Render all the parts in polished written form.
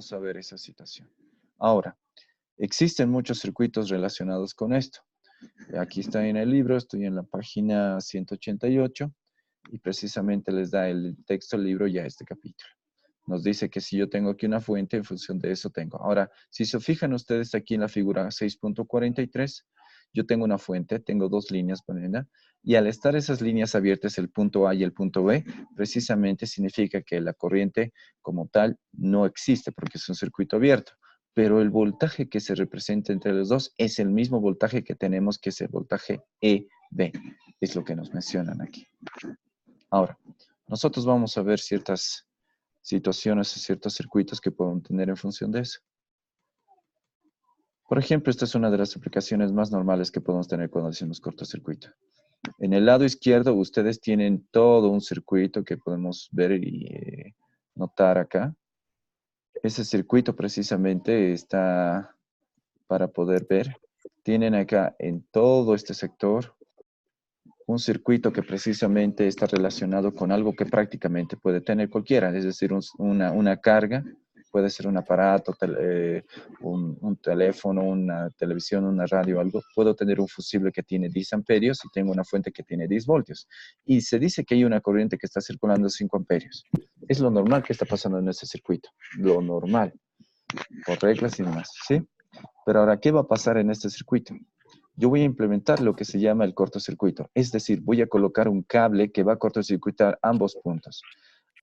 vamos a ver esa situación. Ahora, existen muchos circuitos relacionados con esto. Aquí está en el libro, estoy en la página 188 y precisamente les da el texto del libro ya este capítulo. Nos dice que si yo tengo aquí una fuente, en función de eso tengo. Ahora, si se fijan ustedes aquí en la figura 6.43, yo tengo una fuente, tengo dos líneas, ¿verdad? Y al estar esas líneas abiertas, el punto A y el punto B, precisamente significa que la corriente como tal no existe porque es un circuito abierto. Pero el voltaje que se representa entre los dos es el mismo voltaje que tenemos, que es el voltaje EB. Es lo que nos mencionan aquí. Ahora, nosotros vamos a ver ciertas situaciones o ciertos circuitos que podemos tener en función de eso. Por ejemplo, esta es una de las aplicaciones más normales que podemos tener cuando hacemos cortocircuito. En el lado izquierdo ustedes tienen todo un circuito que podemos ver y notar acá. Ese circuito precisamente está para poder ver. Tienen acá en todo este sector un circuito que precisamente está relacionado con algo que prácticamente puede tener cualquiera, es decir, una carga, puede ser un aparato, un teléfono, una televisión, una radio, algo. Puedo tener un fusible que tiene 10 amperios y tengo una fuente que tiene 10 voltios. Y se dice que hay una corriente que está circulando 5 amperios. Es lo normal que está pasando en este circuito, lo normal, por reglas y demás, ¿sí? Pero ahora, ¿qué va a pasar en este circuito? Yo voy a implementar lo que se llama el cortocircuito. Es decir, voy a colocar un cable que va a cortocircuitar ambos puntos.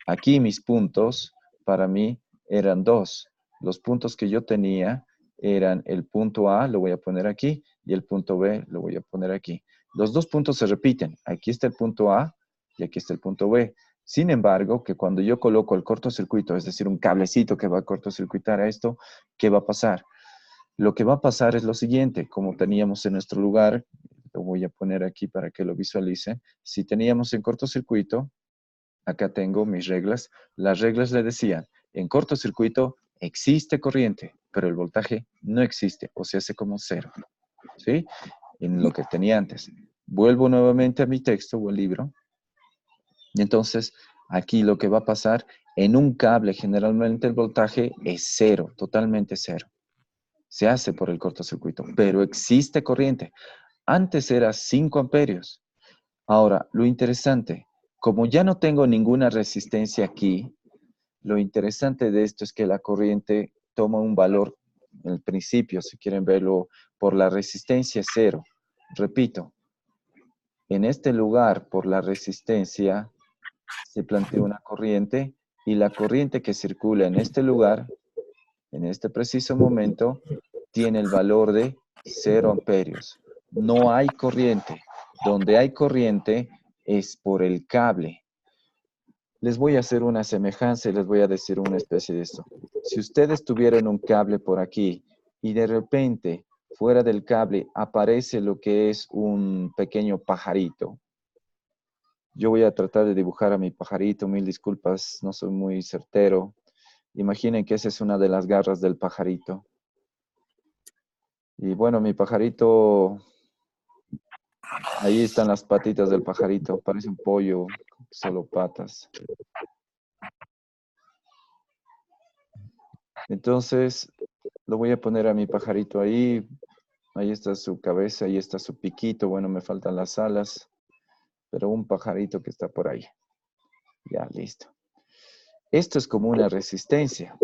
Aquí mis puntos, para mí, eran dos. Los puntos que yo tenía eran el punto A, lo voy a poner aquí, y el punto B, lo voy a poner aquí. Los dos puntos se repiten. Aquí está el punto A y aquí está el punto B. Sin embargo, que cuando yo coloco el cortocircuito, es decir, un cablecito que va a cortocircuitar a esto, ¿qué va a pasar? Lo que va a pasar es lo siguiente, como teníamos en nuestro lugar, lo voy a poner aquí para que lo visualice. Si teníamos en cortocircuito, acá tengo mis reglas. Las reglas le decían, en cortocircuito existe corriente, pero el voltaje no existe o se hace como cero, ¿sí? En lo que tenía antes. Vuelvo nuevamente a mi texto o el libro. Y entonces, aquí lo que va a pasar, en un cable generalmente el voltaje es cero, totalmente cero. Se hace por el cortocircuito, pero existe corriente. Antes era 5 amperios. Ahora, lo interesante, como ya no tengo ninguna resistencia aquí, lo interesante de esto es que la corriente toma un valor, en el principio, si quieren verlo, por la resistencia cero. Repito, en este lugar, por la resistencia, se plantea una corriente y la corriente que circula en este lugar, en este preciso momento, tiene el valor de 0 amperios. No hay corriente. Donde hay corriente es por el cable. Les voy a hacer una semejanza y les voy a decir una especie de esto. Si ustedes tuvieran un cable por aquí y de repente fuera del cable aparece lo que es un pequeño pajarito. Yo voy a tratar de dibujar a mi pajarito, mil disculpas, no soy muy certero. Imaginen que esa es una de las garras del pajarito. Y bueno, mi pajarito, ahí están las patitas del pajarito, parece un pollo, solo patas. Entonces, lo voy a poner a mi pajarito ahí. Ahí está su cabeza, ahí está su piquito. Bueno, me faltan las alas, pero un pajarito que está por ahí. Ya, listo. Esto es como una resistencia.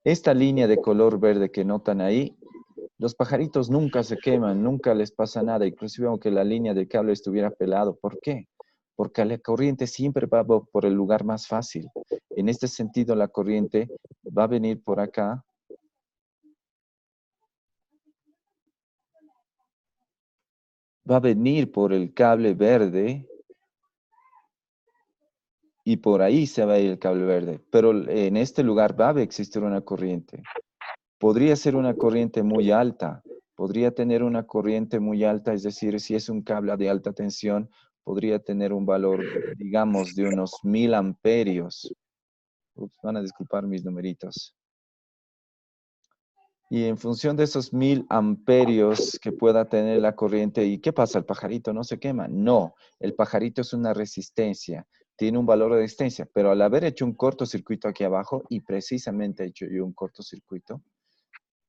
Esta línea de color verde que notan ahí, los pajaritos nunca se queman, nunca les pasa nada, inclusive aunque la línea de cable estuviera pelado. ¿Por qué? Porque la corriente siempre va por el lugar más fácil. En este sentido, la corriente va a venir por acá. Va a venir por el cable verde y por ahí se va a ir el cable verde. Pero en este lugar va a existir una corriente. Podría ser una corriente muy alta. Podría tener una corriente muy alta, es decir, si es un cable de alta tensión, podría tener un valor, digamos, de unos 1000 amperios. Ups, van a disculpar mis numeritos. Y en función de esos 1000 amperios que pueda tener la corriente, ¿y qué pasa? ¿El pajarito no se quema? No, el pajarito es una resistencia. tiene un valor de resistencia, pero al haber hecho un cortocircuito aquí abajo, y precisamente he hecho yo un cortocircuito,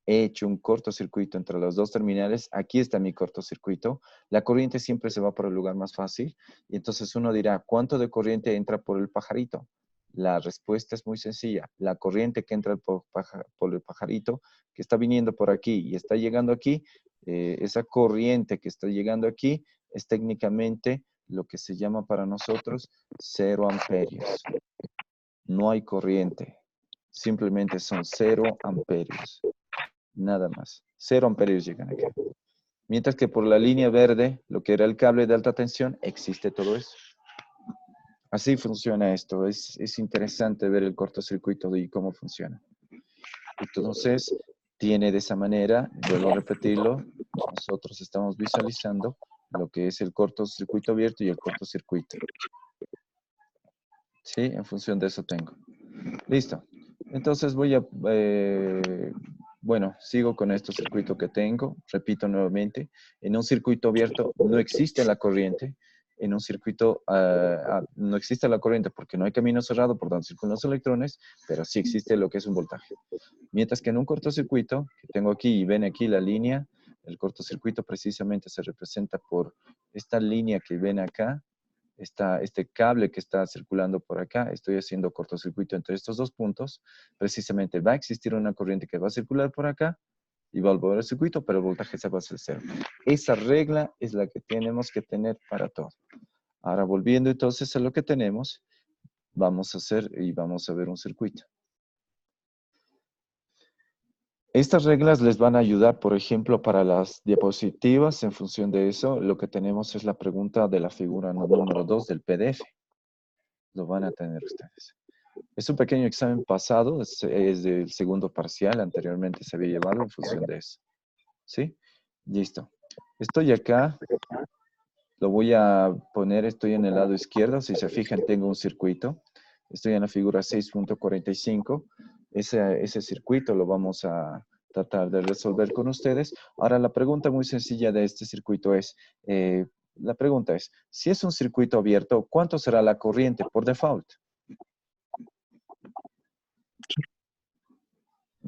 he hecho un cortocircuito entre los dos terminales, aquí está mi cortocircuito, la corriente siempre se va por el lugar más fácil, y entonces uno dirá, ¿cuánto de corriente entra por el pajarito? La respuesta es muy sencilla, la corriente que entra por el pajarito, que está viniendo por aquí y está llegando aquí, esa corriente que está llegando aquí es técnicamente lo que se llama para nosotros 0 amperios. No hay corriente, simplemente son 0 amperios. Nada más. 0 amperios llegan acá. Mientras que por la línea verde, lo que era el cable de alta tensión, existe todo eso. Así funciona esto. Es interesante ver el cortocircuito y cómo funciona. Entonces, tiene de esa manera, vuelvo a repetirlo, nosotros estamos visualizando lo que es el cortocircuito abierto y el cortocircuito. ¿Sí? En función de eso tengo. Listo. Entonces voy a, bueno, sigo con este circuito que tengo. Repito nuevamente, en un circuito abierto no existe la corriente. En un circuito no existe la corriente porque no hay camino cerrado por donde circulan los electrones, pero sí existe lo que es un voltaje. Mientras que en un cortocircuito, que tengo aquí y ven aquí la línea, el cortocircuito precisamente se representa por esta línea que ven acá, este cable que está circulando por acá, estoy haciendo cortocircuito entre estos dos puntos, precisamente va a existir una corriente que va a circular por acá y va a volver al circuito, pero el voltaje se va a hacer cero. Esa regla es la que tenemos que tener para todo. Ahora, volviendo entonces a lo que tenemos, vamos a hacer y vamos a ver un circuito. Estas reglas les van a ayudar, por ejemplo, para las diapositivas. En función de eso, lo que tenemos es la pregunta de la figura número 2 del PDF. Lo van a tener ustedes. Es un pequeño examen pasado, es del segundo parcial, anteriormente se había llevado en función de eso. ¿Sí? Listo. Estoy acá, lo voy a poner, estoy en el lado izquierdo, si se fijan tengo un circuito. Estoy en la figura 6.45. Ese circuito lo vamos a tratar de resolver con ustedes. Ahora, la pregunta muy sencilla de este circuito es, la pregunta es, si es un circuito abierto, ¿cuánto será la corriente por default?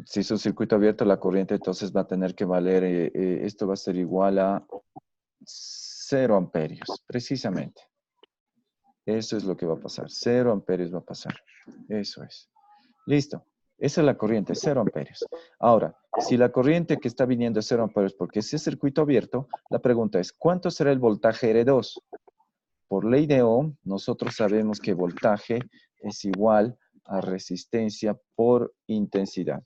Si es un circuito abierto, la corriente entonces va a tener que valer, esto va a ser igual a 0 amperios, precisamente. Eso es lo que va a pasar. 0 amperios va a pasar. Eso es. Listo. Esa es la corriente, 0 amperios. Ahora, si la corriente que está viniendo es 0 amperios porque ese circuito abierto, la pregunta es, ¿cuánto será el voltaje R2? Por ley de Ohm, nosotros sabemos que voltaje es igual a resistencia por intensidad.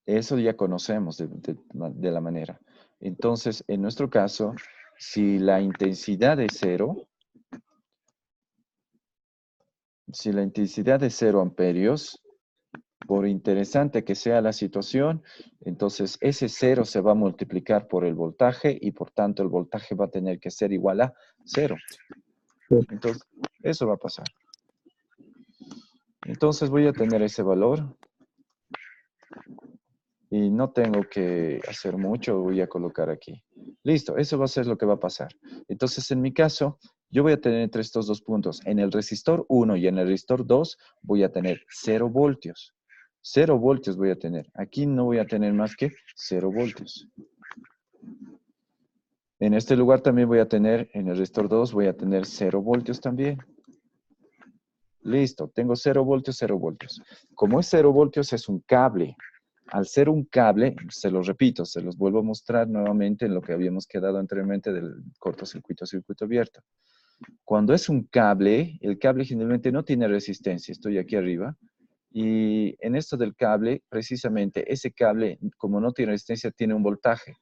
Eso ya conocemos de la manera. Entonces, en nuestro caso, si la intensidad es 0, si la intensidad es 0 amperios, por interesante que sea la situación, entonces ese 0 se va a multiplicar por el voltaje y por tanto el voltaje va a tener que ser igual a 0. Entonces, eso va a pasar. Entonces voy a tener ese valor y no tengo que hacer mucho, voy a colocar aquí. Listo, eso va a ser lo que va a pasar. Entonces, en mi caso, yo voy a tener entre estos dos puntos, en el resistor 1 y en el resistor 2, voy a tener 0 voltios. 0 voltios voy a tener. Aquí no voy a tener más que 0 voltios. En este lugar también voy a tener, en el resistor 2, voy a tener 0 voltios también. Listo, tengo 0 voltios, 0 voltios. Como es 0 voltios, es un cable. Al ser un cable, se los repito, se los vuelvo a mostrar nuevamente en lo que habíamos quedado anteriormente del cortocircuito, circuito abierto. Cuando es un cable, el cable generalmente no tiene resistencia. Estoy aquí arriba. Y en esto del cable, precisamente, ese cable, como no tiene resistencia, tiene un voltaje.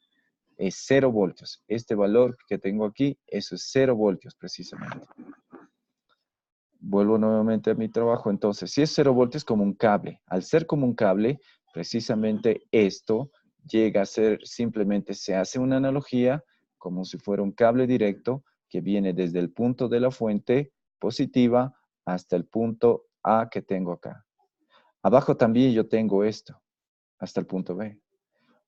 Es 0 voltios. Este valor que tengo aquí, eso es 0 voltios precisamente. Vuelvo nuevamente a mi trabajo. Entonces, si es 0 voltios como un cable. Al ser como un cable, precisamente esto llega a ser, simplemente se hace una analogía como si fuera un cable directo que viene desde el punto de la fuente positiva hasta el punto A que tengo acá. Abajo también yo tengo esto, hasta el punto B.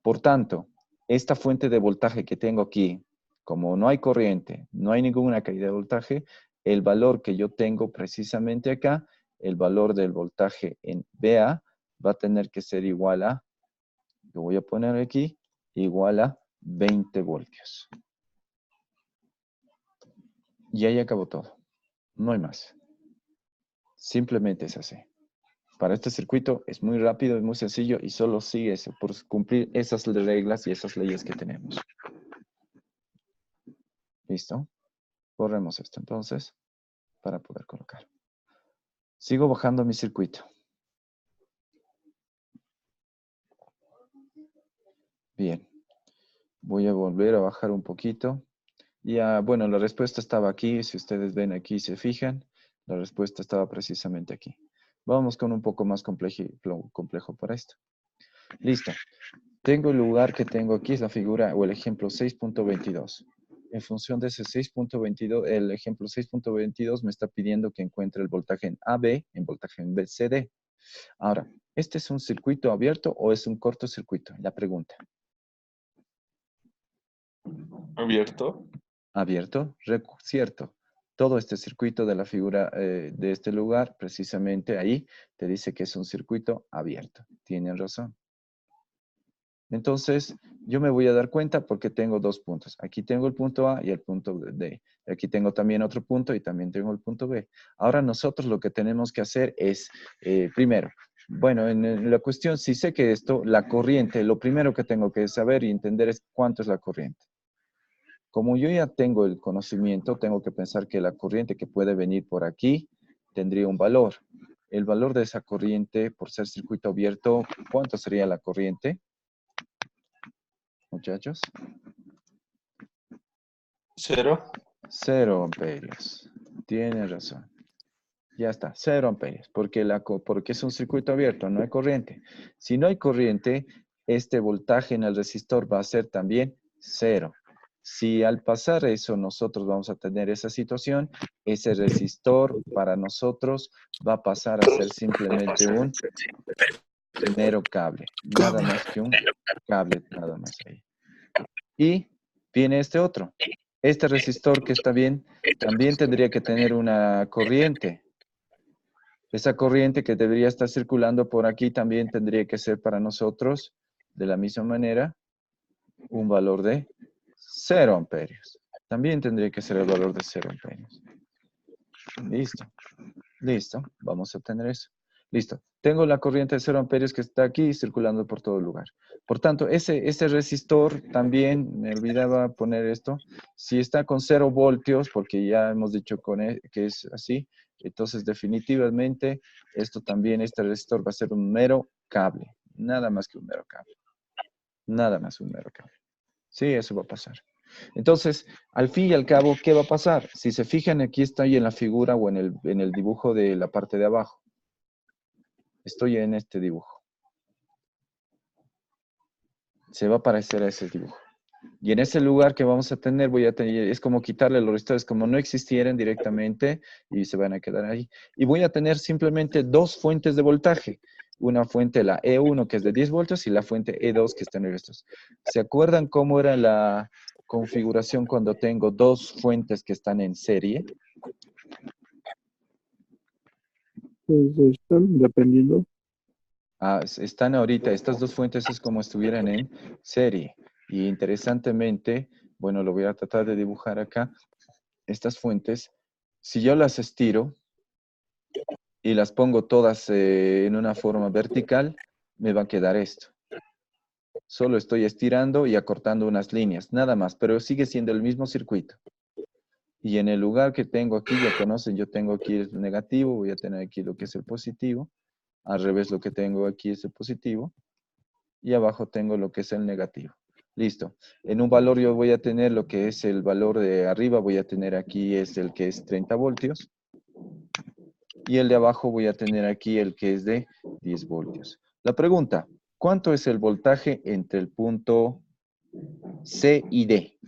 Por tanto, esta fuente de voltaje que tengo aquí, Como no hay corriente, no hay ninguna caída de voltaje, el valor que yo tengo precisamente acá, el valor del voltaje en VA, va a tener que ser igual a, lo voy a poner aquí, igual a 20 voltios. Y ahí acabó todo. No hay más. Simplemente es así. Para este circuito es muy rápido, es muy sencillo y solo sigue eso, por cumplir esas reglas y esas leyes que tenemos. ¿Listo? Borremos esto entonces para poder colocar. Sigo bajando mi circuito. Bien. Voy a volver a bajar un poquito. Ya, bueno, la respuesta estaba aquí. Si ustedes ven aquí y se fijan, la respuesta estaba precisamente aquí. Vamos con un poco más complejo para esto. Listo. Tengo el lugar que tengo aquí, es la figura o el ejemplo 6.22. En función de ese 6.22, el ejemplo 6.22 me está pidiendo que encuentre el voltaje en AB, en voltaje en BCD. Ahora, ¿este es un circuito abierto o es un cortocircuito? La pregunta. ¿Abierto? Abierto, cierto. Todo este circuito de la figura de este lugar, precisamente ahí, te dice que es un circuito abierto. Tienen razón. Entonces, yo me voy a dar cuenta porque tengo dos puntos. Aquí tengo el punto A y el punto D. Aquí tengo también otro punto y también tengo el punto B. Ahora nosotros lo que tenemos que hacer es, primero, bueno, en la cuestión, si sé que esto, la corriente, lo primero que tengo que saber y entender es cuánto es la corriente. Como yo ya tengo el conocimiento, tengo que pensar que la corriente que puede venir por aquí tendría un valor. El valor de esa corriente, por ser circuito abierto, ¿cuánto sería la corriente? Muchachos. 0. 0 amperios. Tiene razón. Ya está, 0 amperios, porque es un circuito abierto, no hay corriente. Si no hay corriente, este voltaje en el resistor va a ser también 0. Si al pasar eso nosotros vamos a tener esa situación, ese resistor para nosotros va a pasar a ser simplemente un mero cable. Nada más que un cable, nada más ahí. Y viene este otro. Este resistor que está bien, también tendría que tener una corriente. Esa corriente que debería estar circulando por aquí también tendría que ser para nosotros, de la misma manera, un valor de 0 amperios. También tendría que ser el valor de 0 amperios. Listo. Listo. Vamos a obtener eso. Listo. Tengo la corriente de 0 amperios que está aquí circulando por todo el lugar. Por tanto, ese resistor también, me olvidaba poner esto, si está con 0 voltios, porque ya hemos dicho que es así, entonces definitivamente esto también, este resistor va a ser un mero cable. Nada más que un mero cable. Nada más un mero cable. Sí, eso va a pasar. Entonces, al fin y al cabo, ¿qué va a pasar? Si se fijan, aquí estoy en la figura o en el dibujo de la parte de abajo. Estoy en este dibujo. Se va a parecer a ese dibujo. Y en ese lugar que vamos a tener, es como quitarle los resistores, como no existieran directamente y se van a quedar ahí. Y voy a tener simplemente dos fuentes de voltaje. Una fuente, la E1, que es de 10 voltios, y la fuente E2, que está en estos. ¿Se acuerdan cómo era la configuración cuando tengo dos fuentes que están en serie? Pues están dependiendo. Están ahorita, estas dos fuentes es como estuvieran en serie. Y interesantemente, bueno, lo voy a tratar de dibujar acá. Estas fuentes, si yo las estiro y las pongo todas en una forma vertical, me va a quedar esto. Solo estoy estirando y acortando unas líneas, nada más, pero sigue siendo el mismo circuito. Y en el lugar que tengo aquí, ya conocen, yo tengo aquí el negativo, voy a tener aquí lo que es el positivo. Al revés, lo que tengo aquí es el positivo. Y abajo tengo lo que es el negativo. Listo. En un valor yo voy a tener lo que es el valor de arriba, voy a tener aquí es el que es 30 voltios. Y el de abajo voy a tener aquí el que es de 10 voltios. La pregunta, ¿cuánto es el voltaje entre el punto C y D?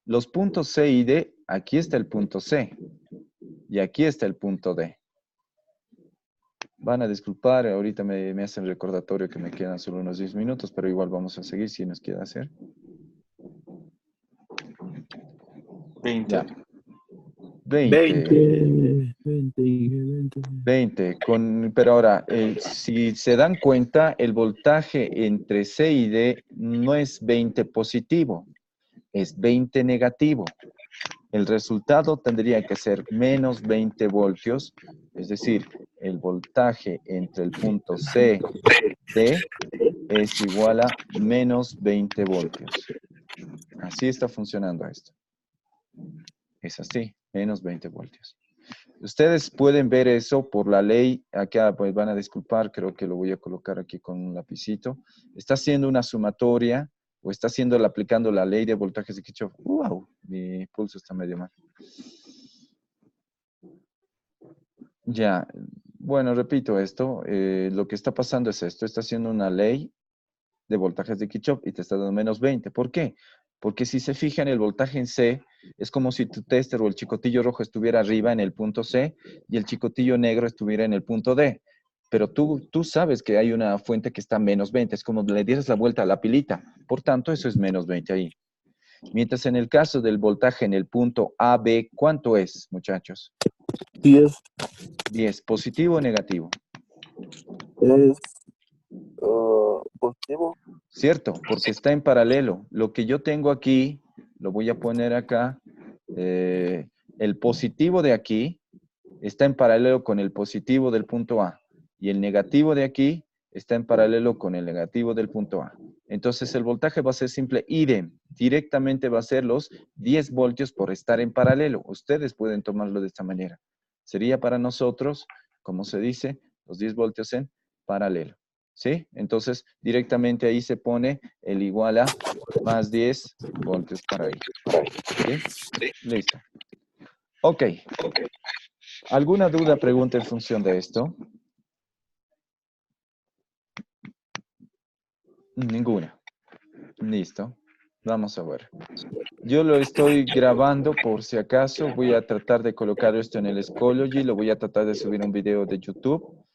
Los puntos C y D, aquí está el punto C y aquí está el punto D. Van a disculpar, ahorita me hacen recordatorio que me quedan solo unos 10 minutos, pero igual vamos a seguir si nos queda hacer. 20. Ya. 20. 20. 20. Pero ahora, si se dan cuenta, el voltaje entre C y D no es 20 positivo, es 20 negativo. El resultado tendría que ser menos 20 voltios, es decir, el voltaje entre el punto C y D es igual a menos 20 voltios. Así está funcionando esto. Es así, menos 20 voltios. Ustedes pueden ver eso por la ley. Acá pues van a disculpar, creo que lo voy a colocar aquí con un lapicito. Está haciendo una sumatoria o está aplicando la ley de voltajes de Kirchhoff. ¡Wow! Mi pulso está medio mal. Ya, bueno, repito esto. Lo que está pasando es esto. Está haciendo una ley de voltajes de Kirchhoff y te está dando menos 20. ¿Por qué? Porque si se fijan, el voltaje en C es como si tu tester o el chicotillo rojo estuviera arriba en el punto C y el chicotillo negro estuviera en el punto D. Pero tú sabes que hay una fuente que está a menos 20. Es como le dieras la vuelta a la pilita. Por tanto, eso es menos 20 ahí. Mientras en el caso del voltaje en el punto AB, ¿cuánto es, muchachos? 10 10. ¿Positivo o negativo? es positivo. ¿Cierto? Porque está en paralelo. Lo que yo tengo aquí, lo voy a poner acá. El positivo de aquí está en paralelo con el positivo del punto A. Y el negativo de aquí está en paralelo con el negativo del punto A. Entonces el voltaje va a ser simple idem. Directamente va a ser los 10 voltios por estar en paralelo. Ustedes pueden tomarlo de esta manera. Sería para nosotros, como se dice, los 10 voltios en paralelo. ¿Sí? Entonces, directamente ahí se pone el igual a más 10 voltios para ahí. ¿Sí? Listo. Ok. ¿Alguna duda, pregunta en función de esto? Ninguna. Listo. Vamos a ver. Yo lo estoy grabando por si acaso. Voy a tratar de colocar esto en el Schoology. Lo voy a tratar de subir un video de YouTube.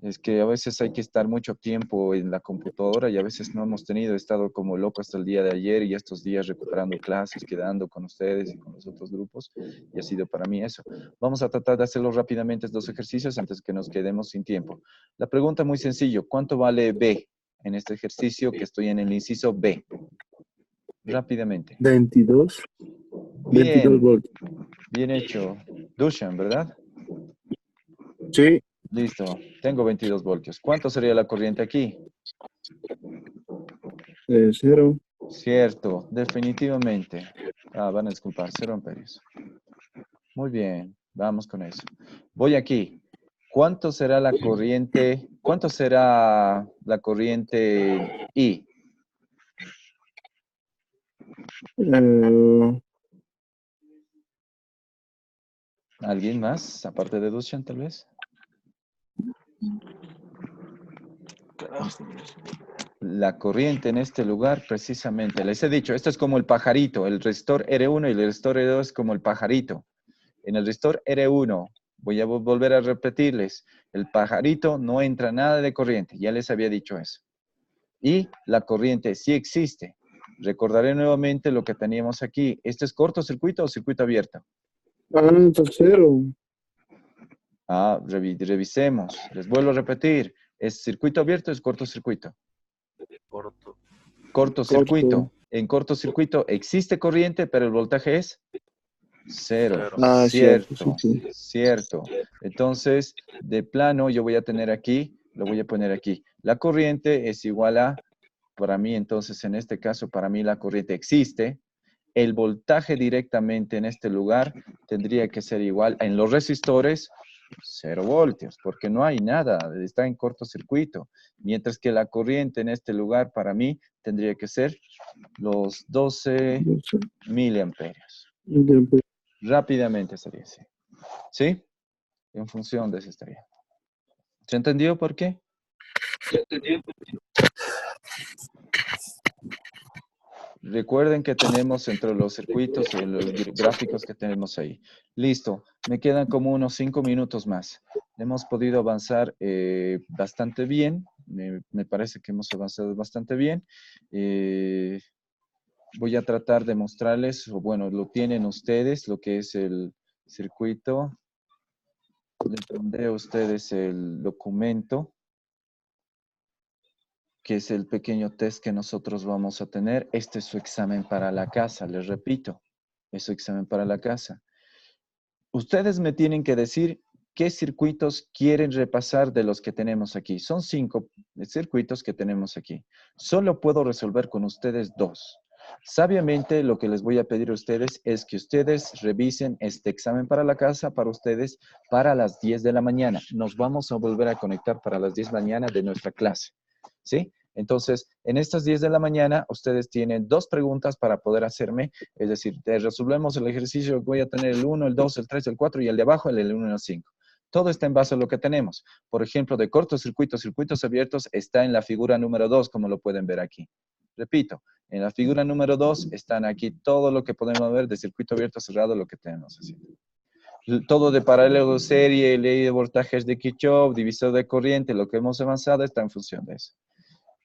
Es que a veces hay que estar mucho tiempo en la computadora y a veces no hemos tenido, he estado como loco hasta el día de ayer y estos días recuperando clases, quedando con ustedes y con los otros grupos y ha sido para mí eso. Vamos a tratar de hacerlo rápidamente estos ejercicios antes que nos quedemos sin tiempo. La pregunta muy sencillo, ¿cuánto vale B en este ejercicio que estoy en el inciso B? Rápidamente. 22 Bien, voltios. bien hecho. Dushan, ¿verdad? Sí, Listo, tengo 22 voltios. ¿Cuánto sería la corriente aquí? 0. Cierto, definitivamente. Van a disculpar, 0 amperios. Muy bien, vamos con eso. Voy aquí. ¿Cuánto será la corriente? ¿Cuánto será la corriente I? ¿Alguien más? Aparte de Dushan, tal vez. Carajo. La corriente en este lugar, precisamente. Les he dicho, esto es como el pajarito. El resistor R1 y el resistor R2 es como el pajarito. En el resistor R1, voy a volver a repetirles, el pajarito no entra nada de corriente, ya les había dicho eso. Y la corriente sí existe. Recordaré nuevamente lo que teníamos aquí. ¿Este es cortocircuito o circuito abierto? Entonces 0. Revisemos. Les vuelvo a repetir. ¿Es circuito abierto o es cortocircuito? Corto. Cortocircuito. Corto. En cortocircuito existe corriente, pero el voltaje es 0. Cero. Cierto, Cierto, sí. cierto. Entonces, de plano, yo voy a tener aquí, lo voy a poner aquí. La corriente es igual a, para mí, entonces, en este caso, para mí la corriente existe. El voltaje directamente en este lugar tendría que ser igual en los resistores, 0 voltios, porque no hay nada, está en cortocircuito. Mientras que la corriente en este lugar, para mí, tendría que ser los 12 miliamperios. Rápidamente sería así. ¿Sí? En función de eso estaría. ¿Se entendió por qué? Recuerden que tenemos entre los circuitos y los gráficos que tenemos ahí. Listo. Me quedan como unos 5 minutos más. Hemos podido avanzar bastante bien. Me parece que hemos avanzado bastante bien. voy a tratar de mostrarles, o bueno, lo tienen ustedes, lo que es el circuito. Les pondré a ustedes el documento, que es el pequeño test que nosotros vamos a tener. Este es su examen para la casa, les repito, es su examen para la casa. Ustedes me tienen que decir qué circuitos quieren repasar de los que tenemos aquí. Son 5 circuitos que tenemos aquí. Solo puedo resolver con ustedes 2. Sabiamente, lo que les voy a pedir a ustedes es que ustedes revisen este examen para la casa para ustedes para las 10 de la mañana. Nos vamos a volver a conectar para las 10 de la mañana de nuestra clase. ¿Sí? Entonces, en estas 10 de la mañana, ustedes tienen 2 preguntas para poder hacerme. Es decir, resolvemos el ejercicio, voy a tener el 1, el 2, el 3, el 4 y el de abajo, el 1 y el 5. Todo está en base a lo que tenemos. Por ejemplo, de cortocircuitos, circuitos abiertos, está en la figura número 2, como lo pueden ver aquí. Repito, en la figura número 2 están aquí todo lo que podemos ver de circuito abierto cerrado, lo que tenemos así. Todo de paralelo, serie, ley de voltajes de Kirchhoff, divisor de corriente, lo que hemos avanzado está en función de eso.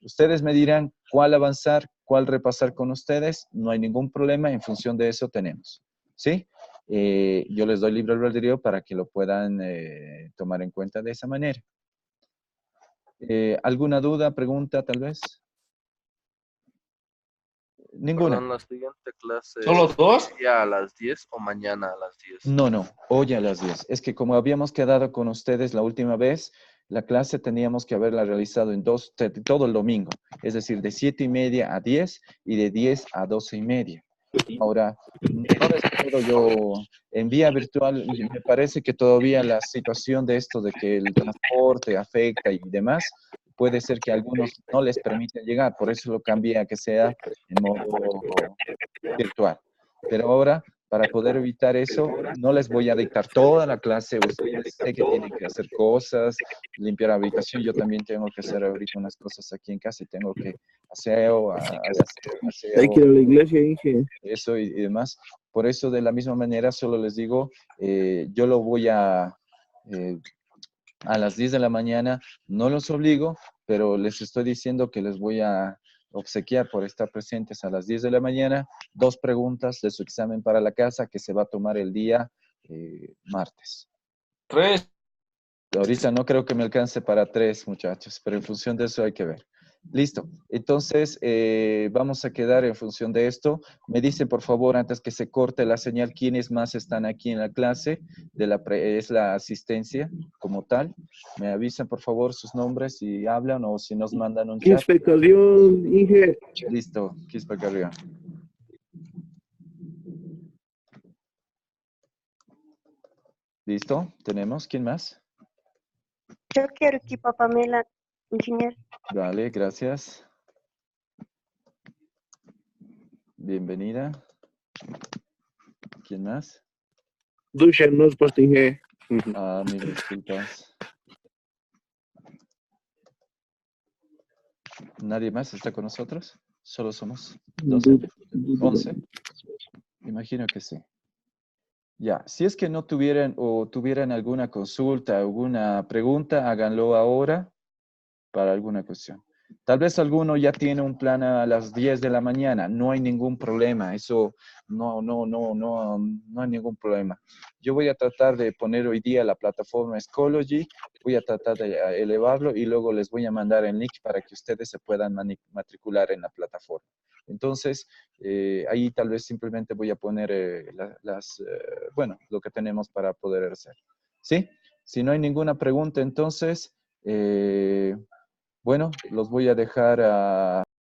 Ustedes me dirán cuál avanzar, cuál repasar con ustedes. No hay ningún problema, en función de eso tenemos. ¿Sí? Yo les doy libre albedrío para que lo puedan tomar en cuenta de esa manera. ¿Alguna duda, pregunta, tal vez? Ninguna. Perdón, la siguiente clase. ¿Solo 2? ¿Ya a las 10 o mañana a las 10? No, hoy a las 10. Es que como habíamos quedado con ustedes la última vez, la clase teníamos que haberla realizado en todo el domingo. Es decir, de 7:30 a 10 y de 10 a 12:30. Ahora, no les puedo yo en vía virtual, me parece que todavía la situación de esto de que el transporte afecta y demás, puede ser que a algunos no les permiten llegar, por eso lo cambié a que sea en modo virtual. Pero ahora, para poder evitar eso, no les voy a dictar toda la clase. Ustedes sé que tienen que hacer cosas, limpiar la habitación. Yo también tengo que hacer ahorita unas cosas aquí en casa y tengo que hacer Hay que ir a la iglesia, Inge. eso y demás. Por eso, de la misma manera, solo les digo, yo lo voy a las 10 de la mañana, no los obligo, pero les estoy diciendo que les voy a obsequiar por estar presentes a las 10 de la mañana, 2 preguntas de su examen para la casa que se va a tomar el día martes. 3. Ahorita no creo que me alcance para 3, muchachos, pero en función de eso hay que ver. Listo. Entonces, vamos a quedar en función de esto. Me dicen, por favor, antes que se corte la señal, quiénes más están aquí en la clase. Es la asistencia como tal. Me avisan, por favor, sus nombres si hablan o si nos mandan un chat. Quispe Carrión, Inge. Listo. Quispe Carrión. ¿Listo? ¿Tenemos? ¿Quién más? Yo quiero equipo Pamela, ingeniero. Vale, gracias. Bienvenida. ¿Quién más? Dushan, no es puesto, Inge. Mis disculpas. ¿Nadie más está con nosotros? ¿Solo somos 12? 11. Imagino que sí. Ya, si es que no tuvieran alguna consulta, alguna pregunta, háganlo ahora para alguna cuestión. Tal vez alguno ya tiene un plan a las 10 de la mañana, no hay ningún problema, eso no hay ningún problema. Yo voy a tratar de poner hoy día la plataforma Schoology, voy a tratar de elevarlo y luego les voy a mandar el link para que ustedes se puedan matricular en la plataforma. Entonces, ahí tal vez simplemente voy a poner lo que tenemos para poder hacer. ¿Sí? Si no hay ninguna pregunta, entonces... bueno, los voy a dejar